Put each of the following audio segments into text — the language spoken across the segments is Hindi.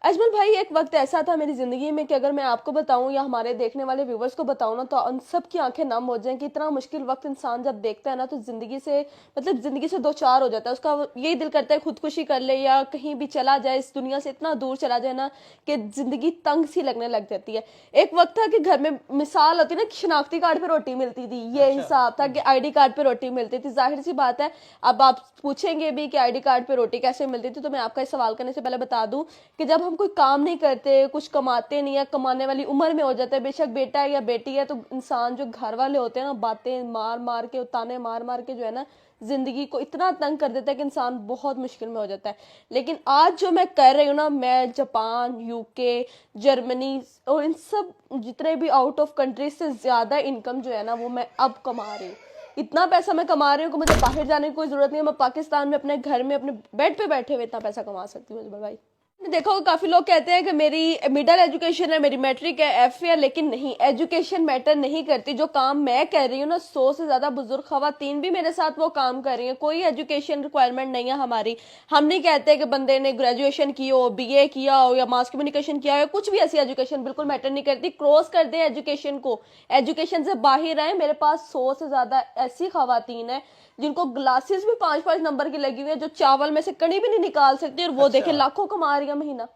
अजमल भाई, एक वक्त ऐसा था मेरी जिंदगी में कि अगर मैं आपको बताऊं या हमारे देखने वाले व्यूवर्स को बताऊं ना, तो उन सब की आंखें नम हो जाएं कि इतना मुश्किल वक्त इंसान जब देखता है ना, तो जिंदगी से मतलब जिंदगी से दो चार हो जाता है उसका। यही दिल करता है खुदकुशी कर ले या कहीं भी चला जाए, इस दुनिया से इतना दूर चला जाए ना कि जिंदगी तंग सी लगने लग जाती है। एक वक्त था कि घर में मिसाल होती ना कि शनाख्ती कार्ड पे रोटी मिलती थी, ये अच्छा। हिसाब था कि आईडी कार्ड पे रोटी मिलती थी। जाहिर सी बात है, अब आप पूछेंगे भी कि आईडी कार्ड पे रोटी कैसे मिलती थी, तो मैं आपका इस सवाल करने से पहले बता दूं कि जब हम कोई काम नहीं करते, कुछ कमाते नहीं है, कमाने वाली उम्र में हो जाता है, बेशक बेटा है या बेटी है, तो इंसान जो घर वाले होते हैं ना, बातें मार मार के, ताने मार मार के जो है ना, जिंदगी को इतना तंग कर देता है कि इंसान बहुत मुश्किल में हो जाता है। लेकिन आज जो मैं कर रही हूँ ना, मैं जापान, यूके, जर्मनी और इन सब जितने भी आउट ऑफ कंट्री से ज्यादा इनकम जो है ना, वो मैं अब कमा रही हूँ। इतना पैसा मैं कमा रही हूँ कि मुझे बाहर जाने की कोई जरूरत नहीं है। मैं पाकिस्तान में अपने घर में अपने बेड पे बैठे हुए इतना पैसा कमा सकती हूँ अजमल भाई। देखो, काफी लोग कहते हैं कि मेरी मिडिल एजुकेशन है, मेरी मैट्रिक है, एफ है, लेकिन नहीं, एजुकेशन मैटर नहीं करती। जो काम मैं कर रही हूँ ना, 100 से ज्यादा बुजुर्ग खवातीन भी मेरे साथ वो काम कर रही हैं। कोई एजुकेशन रिक्वायरमेंट नहीं है हमारी। हम नहीं कहते कि बंदे ने ग्रेजुएशन की हो, बीए किया हो या मास कम्युनिकेशन किया हो, कुछ भी ऐसी एजुकेशन बिल्कुल मैटर नहीं करती। क्रॉस कर दे एजुकेशन को, एजुकेशन से बाहर आए। मेरे पास 100 से ज्यादा ऐसी खवातीन है जिनको ग्लासेस भी 5-5 नंबर की लगी हुई है, जो चावल में से कणी भी नहीं निकाल सकती, और वो अच्छा। देखे लाखों कमा रही है महीना।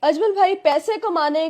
अजमल भाई, पैसे कमाने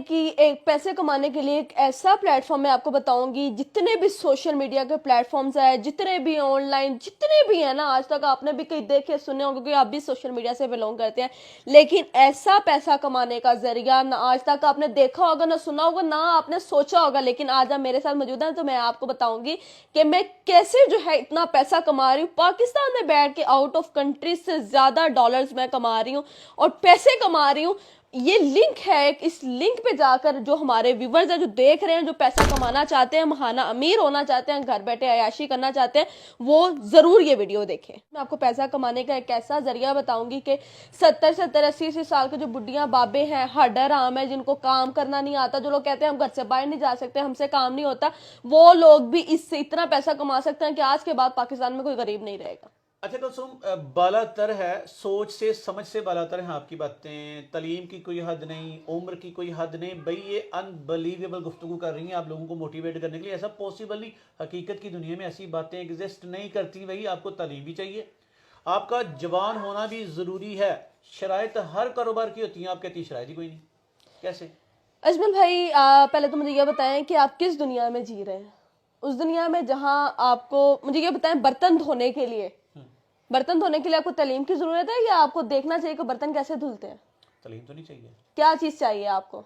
के लिए एक ऐसा प्लेटफॉर्म मैं आपको बताऊंगी। जितने भी सोशल मीडिया के प्लेटफॉर्म्स है, जितने भी ऑनलाइन जितने भी है ना, आज तक आपने भी कहीं देखे सुने होंगे, क्योंकि आप भी सोशल मीडिया से बिलोंग करते हैं। लेकिन ऐसा पैसा कमाने का जरिया ना आज तक आपने देखा होगा, ना सुना होगा, ना आपने सोचा होगा। लेकिन आज आप मेरे साथ मौजूद हैं तो मैं आपको बताऊंगी कि मैं कैसे जो है इतना पैसा कमा रही हूँ। पाकिस्तान में बैठ के आउट ऑफ कंट्री से ज्यादा डॉलर्स मैं कमा रही हूँ और पैसे कमा रही हूँ। ये लिंक है एक, इस लिंक पे जाकर जो हमारे व्यूवर्स हैं, जो देख रहे हैं, जो पैसा कमाना चाहते हैं, महाना अमीर होना चाहते हैं, घर बैठे अयाशी करना चाहते हैं, वो जरूर ये वीडियो देखें। मैं आपको पैसा कमाने का एक ऐसा जरिया बताऊंगी कि 70-70, 80-80 साल के जो बुढ़िया बाबे हैं, हड्डर आम है, जिनको काम करना नहीं आता, जो लोग कहते हैं हम घर से बाहर नहीं जा सकते, हमसे काम नहीं होता, वो लोग भी इससे इतना पैसा कमा सकते हैं कि आज के बाद पाकिस्तान में कोई गरीब नहीं रहेगा। अच्छा कुलसुम, बालातर है, सोच से समझ से बालातर है आपकी बातें। तलीम की कोई हद नहीं, उम्र की कोई हद नहीं भाई। ये अनबलीवेबल गुफ्तगू कर रही हैं आप लोगों को मोटिवेट करने के लिए। ऐसा पॉसिबल नहीं, हकीकत की दुनिया में ऐसी बातें एग्जिस्ट नहीं करती भाई। आपको तालीम भी चाहिए, आपका जवान होना भी ज़रूरी है। शराइत हर कारोबार की होती हैं, आप कहती शराइत ही कोई नहीं, कैसे? अजमल भाई, पहले तो मुझे ये बताएं कि आप किस दुनिया में जी रहे हैं। उस दुनिया में जहां आपको, मुझे ये बताएं, बर्तन धोने के लिए आपको तालीम की जरूरत है या आपको देखना चाहिए कि बर्तन कैसे धुलते हैं? तालीम तो नहीं चाहिए। क्या चीज चाहिए आपको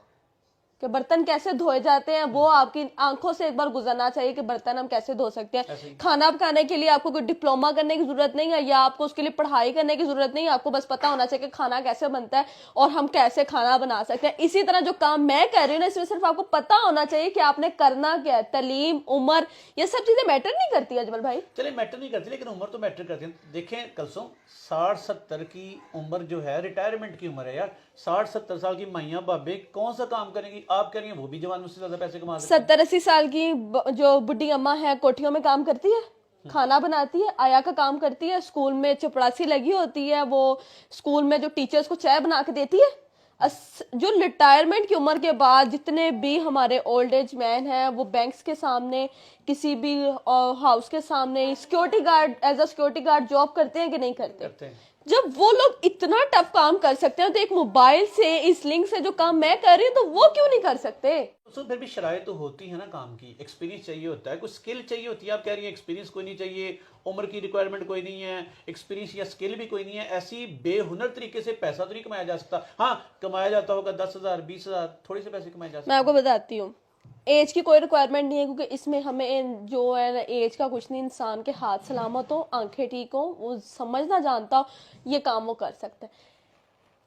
कि बर्तन कैसे धोए जाते हैं, वो आपकी आंखों से एक बार गुजरना चाहिए कि बर्तन हम कैसे धो सकते हैं। ऐसे ही। खाना पकाने के लिए आपको कोई डिप्लोमा करने की जरूरत नहीं है या आपको उसके लिए पढ़ाई करने की जरूरत नहीं है। आपको बस पता होना चाहिए कि खाना कैसे बनता है और हम कैसे खाना बना सकते हैं। इसी तरह जो काम मैं कर रही हूँ ना, इसमें सिर्फ आपको पता होना चाहिए कि आपने करना क्या है। तालीम, उम्र, ये सब चीजें मैटर नहीं करती अजमल भाई। चले मैटर नहीं करती, लेकिन उम्र तो मैटर करती है। देखें कलसुम, 60-70 की उम्र जो है रिटायरमेंट की उम्र है यार। 60-70 साल की माइयाँ बाबे कौन सा काम करेंगी? आप कह रही हैं वो भी जवान उससे ज्यादा पैसे कमा सकते हैं। 70-80 साल की जो बुढ़ी अम्मा है, कोठियों में काम करती है, खाना बनाती है, आया का काम करती है, स्कूल में चपड़ासी लगी होती है, वो स्कूल में जो टीचर्स को चाय बना के देती है। जो रिटायरमेंट की उम्र के बाद जितने भी हमारे ओल्ड एज मैन हैं, वो बैंक्स के सामने, किसी भी हाउस के सामने security guard, as a security guard job करते हैं कि नहीं करते? करते हैं। जब वो लोग इतना टफ काम कर सकते हैं, तो एक मोबाइल से, इस लिंक से जो काम मैं कर रही हूँ, तो वो क्यों नहीं कर सकते? तो फिर भी शराय तो होती है ना काम की। एक्सपीरियंस चाहिए होता है, कुछ स्किल चाहिए होती है। आप कह रही हैं एक्सपीरियंस कोई नहीं चाहिए, उम्र की रिक्वायरमेंट कोई नहीं है, एक्सपीरियंस या स्किल भी कोई नहीं है। ऐसी बेहुनर तरीके से पैसा तो नहीं कमाया जा सकता। हाँ, कमाया जाता होगा 10,000 20,000, थोड़े से पैसे कमाए जा मैं सकते आपको हैं। बताती हूँ, एज की कोई रिक्वायरमेंट नहीं है, क्योंकि इसमें हमें जो है ना, एज का कुछ नहीं। इंसान के हाथ सलामत हो, आंखें ठीक हो, वो समझना जानता हो, ये काम वो कर सकता है।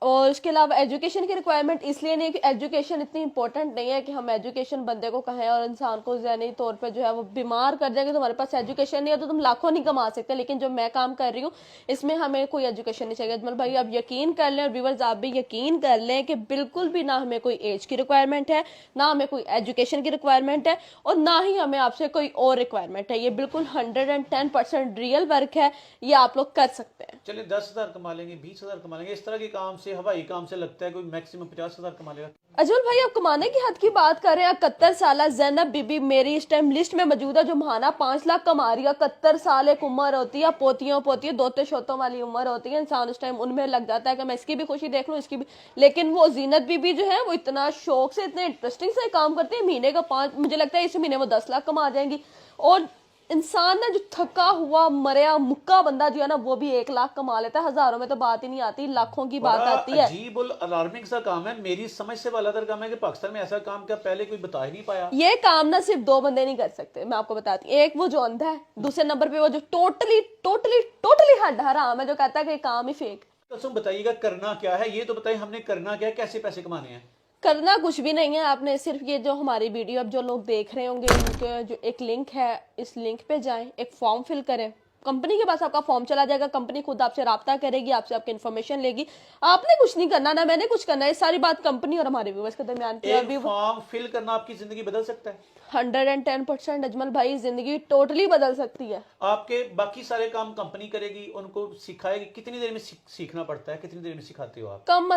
और उसके अलावा एजुकेशन की रिक्वायरमेंट इसलिए नहीं कि एजुकेशन इतनी इंपॉर्टेंट नहीं है कि हम एजुकेशन बंदे को कहें और इंसान को ज़हनी तौर पे जो है वो बीमार कर देंगे। तुम्हारे पास एजुकेशन नहीं है तो तुम लाखों नहीं कमा सकते। लेकिन जो मैं काम कर रही हूँ, इसमें हमें कोई एजुकेशन नहीं चाहिए अजमल भाई। आप यकीन कर लें और व्यूवर्स आप भी यकीन कर लें कि बिल्कुल भी ना हमें कोई एज की रिक्वायरमेंट है, ना हमें कोई एजुकेशन की रिक्वायरमेंट है, और ना ही हमें आपसे कोई और रिक्वायरमेंट है। ये बिल्कुल 110% रियल वर्क है, ये आप लोग कर सकते हैं। चलिए 10,000 कमा लेंगे, 20,000 कमा लेंगे, इस तरह के काम से से हवाई काम से लगता है कोई मैक्सिमम 50,000 कमा लेगा। अजमल भाई, आप कमाने की हद की बात कर रहे हैं। 71 साल जैनब बीबी मेरी इस टाइम लिस्ट में मौजूद है, जो महाना 5 लाख कमा रही है। 71 साल एक उम्र होती है, पोतियों पोतियों दोते शोतों वाली उम्र होती है। इंसान उस टाइम उनमें लग जाता है कि मैं इसकी भी खुशी देख लूं, इसकी भी। लेकिन वो जीनत बीबी जो है वो इतना शौक से, इतने इंटरेस्टिंग से काम करती है। महीने का 5, मुझे लगता है इस महीने वो 10 लाख कमा जाएंगी। और इंसान ना जो थका हुआ मरया मुक्का बंदा जो है ना, वो भी 1 लाख कमा लेता है। हजारों में तो बात ही नहीं आती, लाखों की बात आती है। अजीब और अलार्मिंग सा काम है। मेरी समझ से बालातर काम है कि पाकिस्तान में ऐसा काम क्या पहले कोई बता ही नहीं पाया। ये काम ना सिर्फ 2 बंदे नहीं कर सकते, मैं आपको बताती हूँ। एक वो जो अंधा है, दूसरे नंबर पे वो जो टोटली टोटली टोटली हराम है, जो कहता है कि काम ही फेक। तो तुम बताइएगा करना क्या है, ये तो बताइए हमने करना क्या है, कैसे पैसे कमाने हैं। करना कुछ भी नहीं है। आपने सिर्फ ये जो हमारी वीडियो अब जो लोग देख रहे होंगे, उनके जो एक लिंक है, इस लिंक पे जाएं, एक फॉर्म फिल करें। कंपनी के पास आपका फॉर्म चला जाएगा, कंपनी खुद आपसे राब्ता करेगी, आपसे आपकी इन्फॉर्मेशन लेगी। आपने कुछ नहीं करना, ना मैंने कुछ करना है। सारी बात कंपनी और हमारे व्यूअर्स के दरमियान की है। एक फॉर्म फिल करना आपकी जिंदगी बदल सकता है। 110% अजमल भाई, जिंदगी टोटली बदल सकती है। आपके बाकी सारे काम कंपनी करेगी, उनको सिखाएगी। कितनी देर में सीखना पड़ता है, कितनी देर में सिखाते हो आप? कम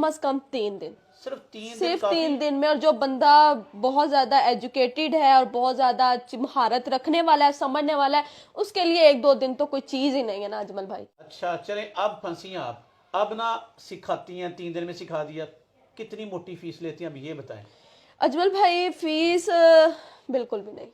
अज कम 3 दिन। सिर्फ 3 दिन? सिर्फ 3 दिन में। और जो बंदा बहुत ज्यादा एजुकेटेड है और बहुत ज्यादा महारत रखने वाला है, समझने वाला है, उसके लिए 1-2 दिन तो कोई चीज ही नहीं है ना अजमल भाई। अच्छा चलें, अब फंसी आप। अब ना सिखाती हैं, 3 दिन में सिखा दिया, कितनी मोटी फीस लेती हैं अब ये बताएं। अजमल भाई फीस बिल्कुल भी नहीं।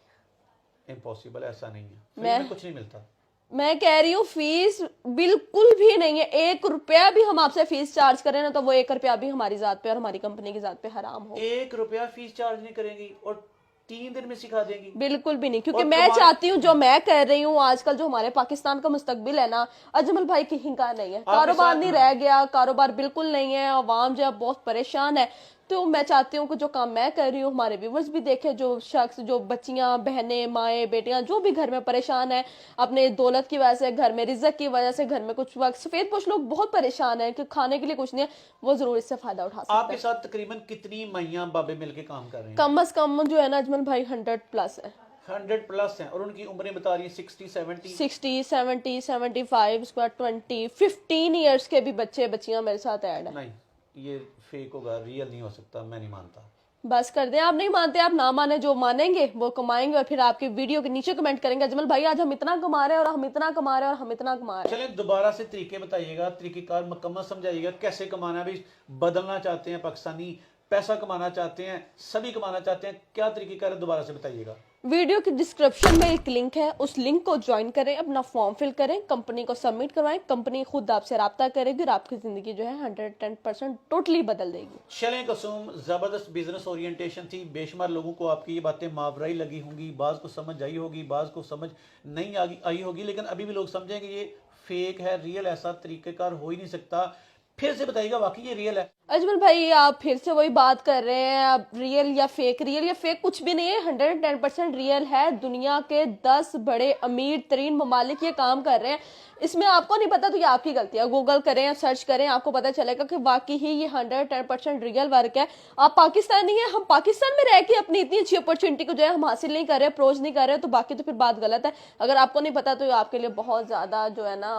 इम्पॉसिबल, ऐसा नहीं है। फ्री में कुछ नहीं मिलता। मैं कह रही हूँ फीस बिल्कुल भी नहीं है। 1 रुपया भी हम आपसे फीस चार्ज करें ना, तो वो 1 रुपया भी हमारी जात पे और हमारी कंपनी की जात पे हराम हो। 1 रुपया फीस चार्ज नहीं करेंगी और 3 दिन में सिखा देंगी? बिल्कुल भी नहीं, क्योंकि मैं चाहती हूँ, जो मैं कर रही हूँ आजकल, जो हमारे पाकिस्तान का मुस्तकबिल है ना अजमल भाई, कहीं का नहीं है। कारोबार नहीं रह गया, कारोबार बिल्कुल नहीं है। अवाम जो है बहुत परेशान है। तो मैं चाहती हूँ कि जो काम मैं कर रही हूँ हमारे व्यूवर्स भी देखें। जो शख्स, जो बच्चियां, बहनें, माएँ, बेटियां जो भी घर में परेशान है अपने दौलत की वजह से, घर में रिज़्क़ की वजह से, घर में कुछ वक्त सफेद पोश लोग बहुत परेशान है कि खाने के लिए कुछ नहीं है, वो जरूर इससे फायदा उठा सकते हैं। आपके साथ तकरीबन कितनी मैयां बाबे मिलके काम कर रहे हैं? कम अज कम जो है ना अजमल भाई 100+ है। 100+ हैं। और उनकी उम्रें बता रही है 60, 70? 60, 70, 75, उसके बाद 20, 15 ईयर्स के भी बच्चे बच्चियां मेरे साथ ऐड है। नहीं, ये फेक होगा, रियल नहीं हो सकता, मैं नहीं मानता। बस कर दें, आप नहीं मानते, आप ना माने। जो मानेंगे वो कमाएंगे और फिर आपकी वीडियो के नीचे कमेंट करेंगे अजमल भाई आज हम इतना कमा रहे हैं और हम इतना कमा रहे हैं और हम इतना कमा रहे हैं। चलें दोबारा से तरीके बताइएगा, तरीकेकार मुकम्मल समझाइएगा, कैसे कमाना है। अभी बदलना चाहते हैं पाकिस्तानी, पैसा कमाना चाहते हैं, सभी कमाना चाहते हैं, क्या तरीकेकार है दोबारा से बताइएगा। वीडियो की डिस्क्रिप्शन में एक लिंक है, उस लिंक को ज्वाइन करें, अपना फॉर्म फिल करें, कंपनी को सबमिट करवाएं। कंपनी खुद आपसे राब्ता करेगी और आपकी जिंदगी जो है 110% टोटली बदल देगी। चलें कसम, जबरदस्त बिजनेस ओरिएंटेशन थी। बेशुमार लोगों को आपकी ये बातें मावराई लगी होंगी, बाज को समझ आई होगी, बाज को समझ नहीं आई होगी, लेकिन अभी भी लोग समझेंगे ये फेक है, रियल ऐसा तरीकेकार हो ही नहीं सकता। फिर से बताइएगा वाकई ये रियल है? अजमल भाई आप फिर से वही बात कर रहे हैं। अब रियल या फेक कुछ भी नहीं है, 110% रियल है। दुनिया के 10 बड़े अमीर तरीन ममालिक ये काम कर रहे हैं। इसमें आपको नहीं पता तो ये आपकी गलती है। गूगल करें या सर्च करें, आपको पता चलेगा कि वाकई ही ये 110% रियल वर्क है। आप पाकिस्तानी है, हम पाकिस्तान में रह के अपनी इतनी अच्छी अपॉर्चुनिटी को जो है हम हासिल नहीं कर रहे, अप्रोच नहीं कर रहे, तो बाकी तो फिर बात गलत है। अगर आपको नहीं पता तो ये आपके लिए बहुत ज्यादा जो है ना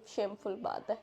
शेमफुल बात है।